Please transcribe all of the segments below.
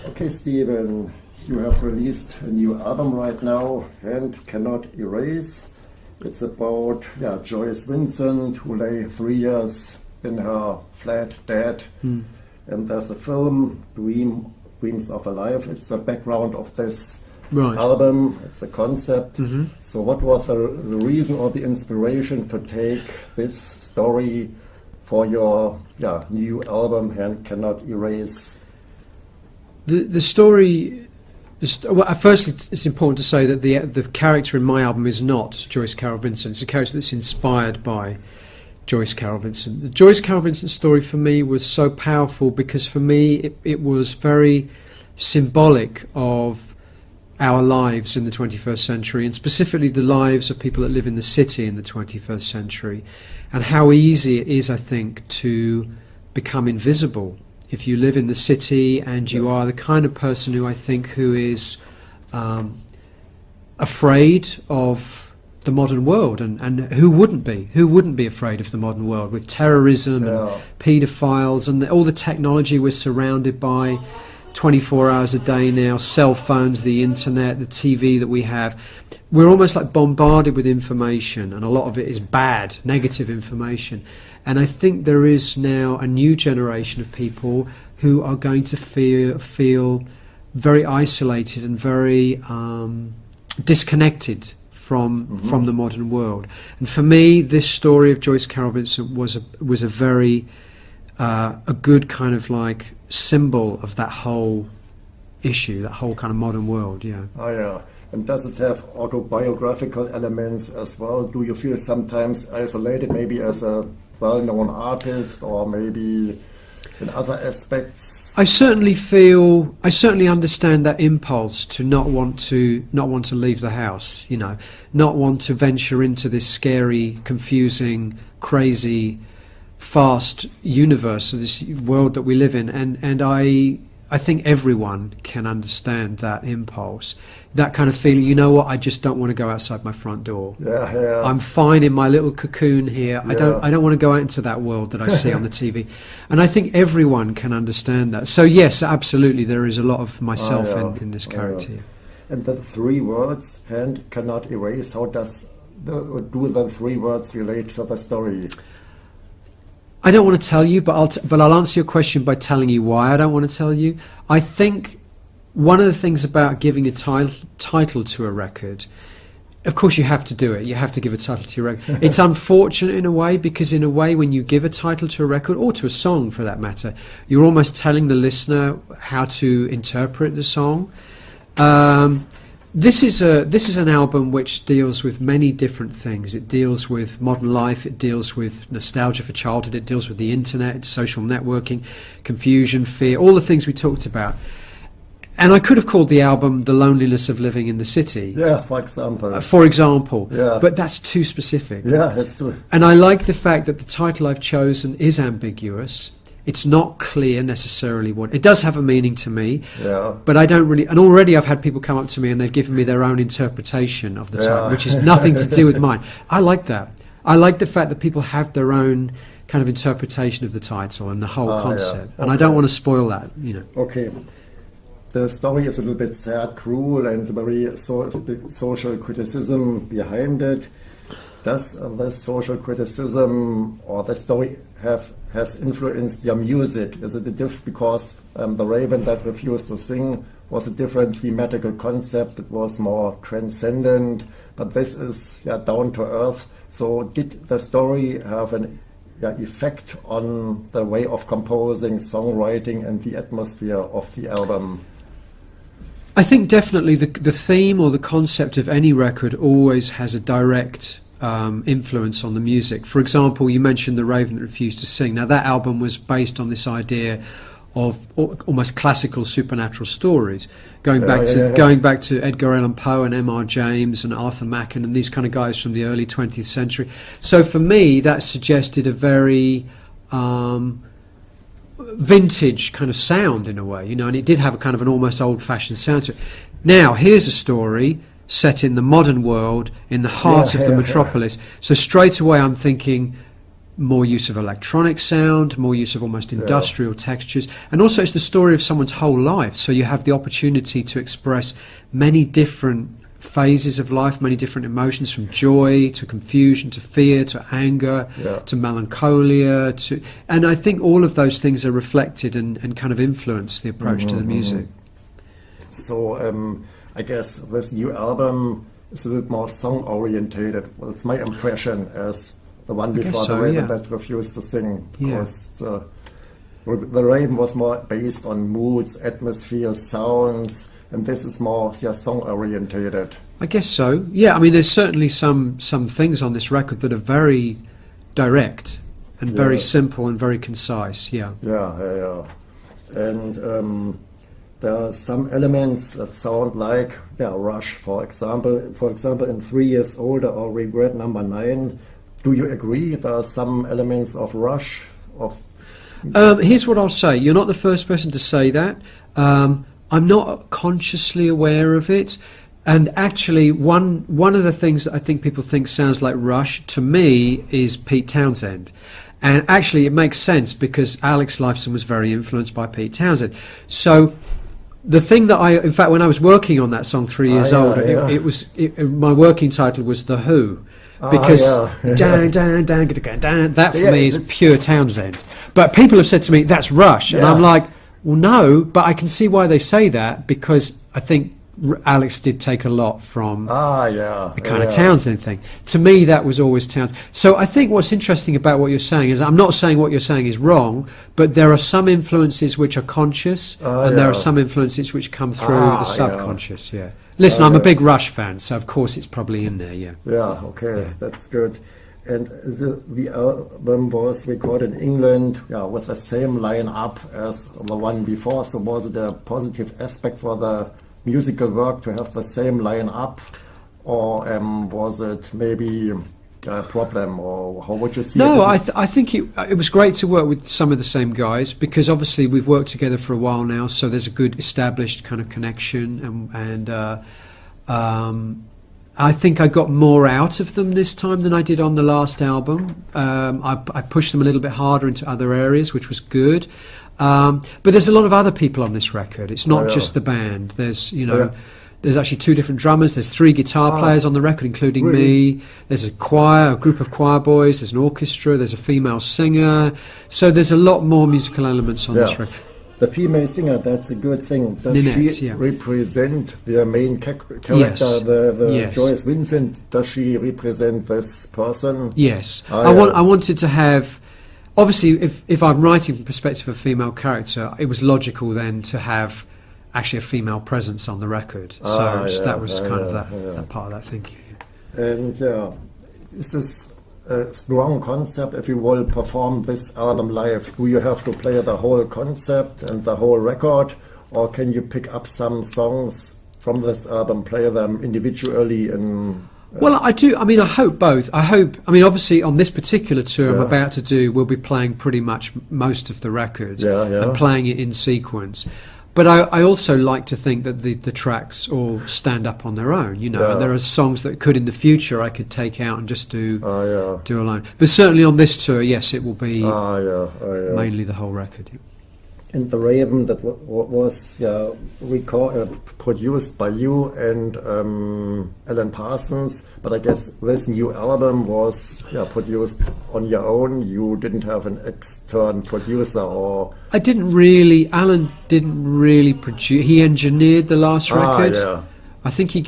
Okay, Stephen, you have released a new album right now, and Cannot Erase. It's about Joyce Vincent, who lay 3 years in her flat dead. And there's a film, Dreams of a Life. It's the background of this album. It's a concept. So what was the reason or the inspiration to take this story for your new album, and Cannot Erase? The story. Well, firstly, it's important to say that the character in my album is not Joyce Carol Vincent. It's a character that's inspired by Joyce Carol Vincent. The Joyce Carol Vincent story for me was so powerful because for me it was very symbolic of our lives in the 21st century, and specifically the lives of people that live in the city in the 21st century, and how easy it is, I think, to become invisible if you live in the city and you are the kind of person who is afraid of the modern world, and who wouldn't be afraid of the modern world with terrorism and paedophiles and all the technology we're surrounded by 24 hours a day now, cell phones, the internet, the TV that we have. We're almost like bombarded with information, and a lot of it is bad, negative information. And I think there is now a new generation of people who are going to feel very isolated and very disconnected from the modern world. And for me, this story of Joyce Carol Vincent was a very a good kind of like symbol of that whole issue, that whole kind of modern world. Oh yeah. And does it have autobiographical elements as well? Do you feel sometimes isolated, maybe as a well-known artist, or maybe in other aspects? I certainly understand that impulse to not want to leave the house, not want to venture into this scary, confusing, crazy, fast universe of this world that we live in, and I think everyone can understand that impulse, that kind of feeling, I just don't want to go outside my front door. I'm fine in my little cocoon here. I don't want to go out into that world that I see on the TV. And I think everyone can understand that. So yes, absolutely, there is a lot of myself in this character. And the 3 words, and cannot erase, how do the 3 words relate to the story? I don't want to tell you, but I'll answer your question by telling you why I don't want to tell you. I think one of the things about giving a title to a record, of course you have to do it. You have to give a title to your record. It's unfortunate in a way, because in a way when you give a title to a record, or to a song for that matter, you're almost telling the listener how to interpret the song. This is an album which deals with many different things. It deals with modern life, it deals with nostalgia for childhood, it deals with the internet, social networking, confusion, fear, all the things we talked about. And I could have called the album The Loneliness of Living in the City. Yeah, for example. But that's too specific. Yeah, that's true. And I like the fact that the title I've chosen is ambiguous. It's not clear necessarily what it does have a meaning to me, but I don't really. And already I've had people come up to me and they've given me their own interpretation of the title, which is nothing to do with mine. I like that. I like the fact that people have their own kind of interpretation of the title and the whole concept, and I don't want to spoil that. Okay. The story is a little bit sad, cruel, and very social criticism behind it. Does this social criticism or the story has influenced your music? Is it because The Raven That Refused to Sing was a different thematical concept? It was more transcendent, but this is down to earth. So did the story have an effect on the way of composing, songwriting, and the atmosphere of the album? I think definitely the theme or the concept of any record always has a direct influence on the music. For example, you mentioned The Raven That Refused to Sing. Now, that album was based on this idea of almost classical supernatural stories, going back to Edgar Allan Poe and M.R. James and Arthur Machen and these kind of guys from the early 20th century. So for me, that suggested a very vintage kind of sound in a way, and it did have a kind of an almost old-fashioned sound to it. Now, here's a story set in the modern world, in the heart of the metropolis. So straight away I'm thinking, more use of electronic sound, more use of almost industrial textures. And also it's the story of someone's whole life. So you have the opportunity to express many different phases of life, many different emotions, from joy to confusion to fear to anger to melancholia and I think all of those things are reflected and kind of influence the approach to the music. So I guess this new album is a little more song orientated. Well, it's my impression as the one before the Raven that refused to sing, because the Raven was more based on moods, atmosphere, sounds, and this is more song orientated. I guess so. Yeah, I mean, there's certainly some things on this record that are very direct and very simple and very concise. And there are some elements that sound like Rush, for example. In 3 Years Older or Regret Number 9. Do you agree there are some elements of Rush? Here's what I'll say. You're not the first person to say that. I'm not consciously aware of it. And actually, one of the things that I think people think sounds like Rush, to me, is Pete Townshend. And actually, it makes sense because Alex Lifeson was very influenced by Pete Townshend. So the thing that in fact, when I was working on that song 3 Years Older, my working title was The Who. Because that for me is pure Townsend. But people have said to me, that's Rush. And I'm like, well, no, but I can see why they say that, because I think Alex did take a lot from the kind of Townsend thing. To me, that was always Townsend. So I think what's interesting about what you're saying is, I'm not saying what you're saying is wrong, but there are some influences which are conscious, and there are some influences which come through the subconscious. Listen, I'm a big Rush fan, so of course it's probably in there. That's good. And the album was recorded in England with the same line-up as the one before, so was it a positive aspect for the musical work to have the same line-up, or was it maybe a problem, or how would you see it? No, I think it was great to work with some of the same guys, because obviously we've worked together for a while now, so there's a good established kind of connection, and I think I got more out of them this time than I did on the last album. I pushed them a little bit harder into other areas, which was good. But there's a lot of other people on this record. It's not just the band. There's there's actually 2 different drummers. There's 3 guitar players on the record, including me. There's a group of choir boys. There's an orchestra. There's a female singer. So there's a lot more musical elements on this record. The female singer, that's a good thing. Does she represent the main character, the Joyce Vincent? Does she represent this person? Yes. I wanted to have... Obviously, if I'm writing from the perspective of a female character, it was logical then to have actually a female presence on the record. So that was kind of that part of that thinking. And is this a strong concept if you will perform this album live? Do you have to play the whole concept and the whole record, or can you pick up some songs from this album, play them individually and... Well, I do. I mean, I hope both. Obviously, on this particular tour I'm about to do, we'll be playing pretty much most of the record and playing it in sequence. But I also like to think that the tracks all stand up on their own, and there are songs that in the future I could take out and just do alone. But certainly on this tour, yes, it will be mainly the whole record. And the Raven that was produced by you and Alan Parsons, but I guess this new album was produced on your own. You didn't have an external producer, or Alan didn't really produce. He engineered the last record. I think he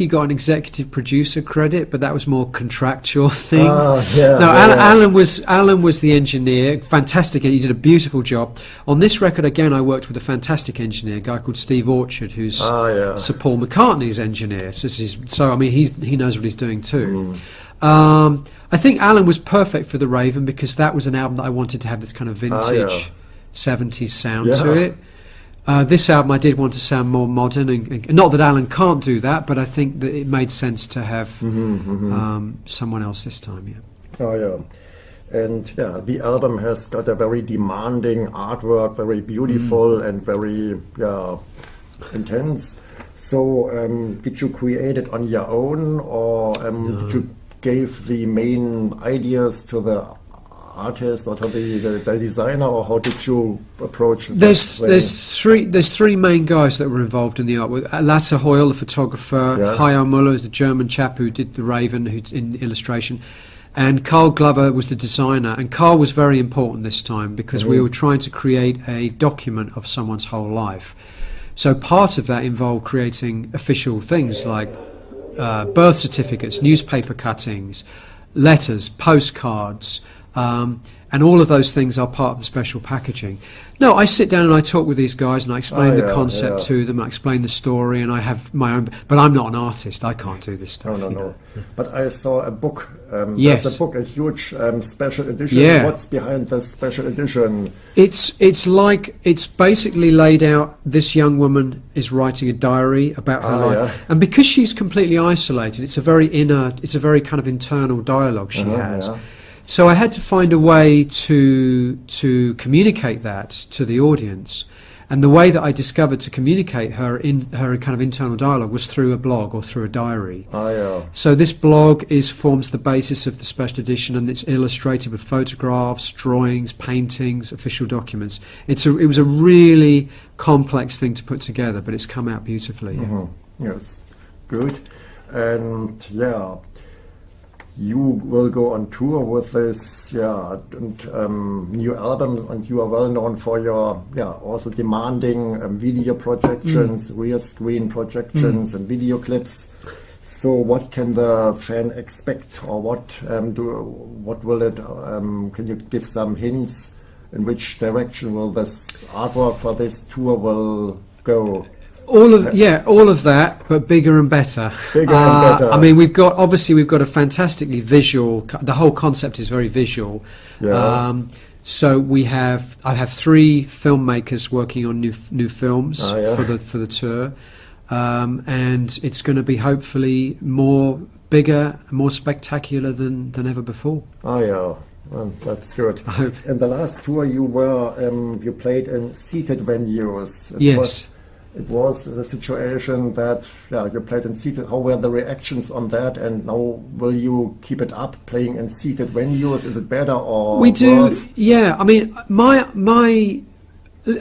got an executive producer credit, but that was more contractual thing. Alan was the engineer, fantastic. He did a beautiful job on this record. Again, I worked with a fantastic engineer, a guy called Steve Orchard, who's Sir Paul McCartney's engineer. So he knows what he's doing too. I think Alan was perfect for the Raven because that was an album that I wanted to have this kind of vintage 70s sound to it. This album I did want to sound more modern, and not that Alan can't do that, but I think that it made sense to have someone else this time. And the album has got a very demanding artwork, very beautiful and very intense. So did you create it on your own, or did you give the main ideas to the artist or to the designer, or how did you approach it? There's three main guys that were involved in the art. Lasse Hoyle, the photographer, Hayo Muller is the German chap who did the Raven, who's in illustration, and Carl Glover was the designer. And Carl was very important this time because we were trying to create a document of someone's whole life. So part of that involved creating official things like birth certificates, newspaper cuttings, letters, postcards, and all of those things are part of the special packaging. No, I sit down and I talk with these guys and I explain the concept to them, I explain the story, and I have my own... But I'm not an artist, I can't do this stuff. No. But I saw a book. There's a book, a huge special edition. Yeah. What's behind this special edition? It's basically laid out, this young woman is writing a diary about her life. And because she's completely isolated, it's a very kind of internal dialogue she has. Yeah. So I had to find a way to communicate that to the audience, and the way that I discovered to communicate her kind of internal dialogue was through a blog or through a diary. So this blog forms the basis of the special edition, and it's illustrated with photographs, drawings, paintings, official documents. It was a really complex thing to put together, but it's come out beautifully. Yes, good. And you will go on tour with this, new album, and you are well known for your, also demanding video projections, rear screen projections, and video clips. So, what can the fan expect, or what will it? Can you give some hints in which direction will this artwork for this tour will go? All of that, but bigger and better. I mean, we've got a fantastically visual. The whole concept is very visual. So I have 3 filmmakers working on new films for the tour, and it's going to be hopefully bigger, more spectacular than ever before. Well, that's good. I hope. In the last tour, you played in seated venues. It was the situation that you played in seated. How were the reactions on that? And now will you keep it up, playing in seated venues? Is it better or we do? worse? Yeah, I mean,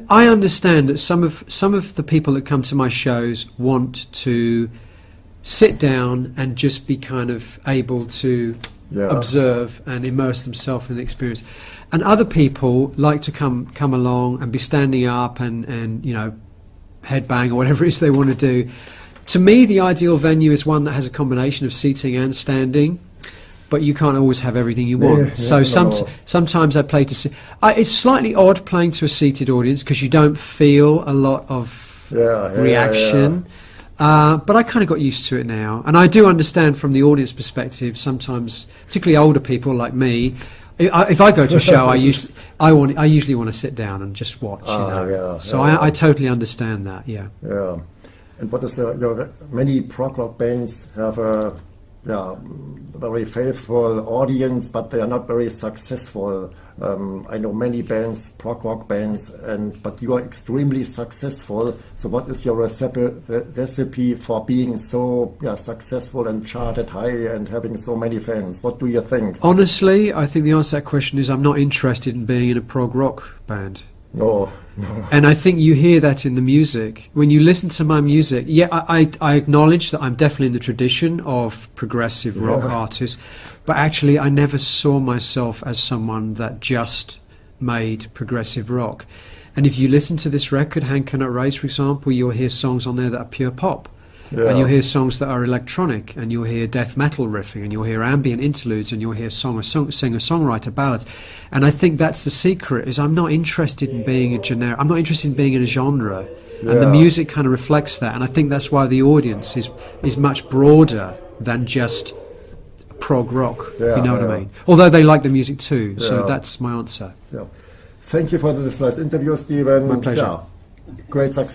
I understand that some of the people that come to my shows want to sit down and just be kind of able to observe and immerse themselves in the experience, and other people like to come along and be standing up and headbang or whatever it is they want to do. To me, the ideal venue is one that has a combination of seating and standing, but you can't always have everything you want. Sometimes I play to it's slightly odd playing to a seated audience because you don't feel a lot of reaction. But I kind of got used to it now, and I do understand from the audience perspective. Sometimes, particularly older people like me, if I go to a show, I usually want to sit down and just watch. I totally understand that. Yeah. And what is many prog rock bands have a very faithful audience, but they are not very successful. I know many bands, prog rock bands, but you are extremely successful. So what is your recipe for being so successful and charted high and having so many fans? What do you think? Honestly, I think the answer to that question is I'm not interested in being in a prog rock band. No. And I think you hear that in the music. When you listen to my music, I acknowledge that I'm definitely in the tradition of progressive rock artists, but actually I never saw myself as someone that just made progressive rock. And if you listen to this record, Hand Cannot Raise, for example, you'll hear songs on there that are pure pop. And you'll hear songs that are electronic, and you'll hear death metal riffing, and you'll hear ambient interludes, and you'll hear singer-songwriter ballads. And I think that's the secret, is I'm not interested in being I'm not interested in being in a genre. And the music kind of reflects that, and I think that's why the audience is much broader than just prog rock, you know what I mean? Although they like the music too, so that's my answer. Thank you for this nice interview, Stephen. My pleasure. Great success.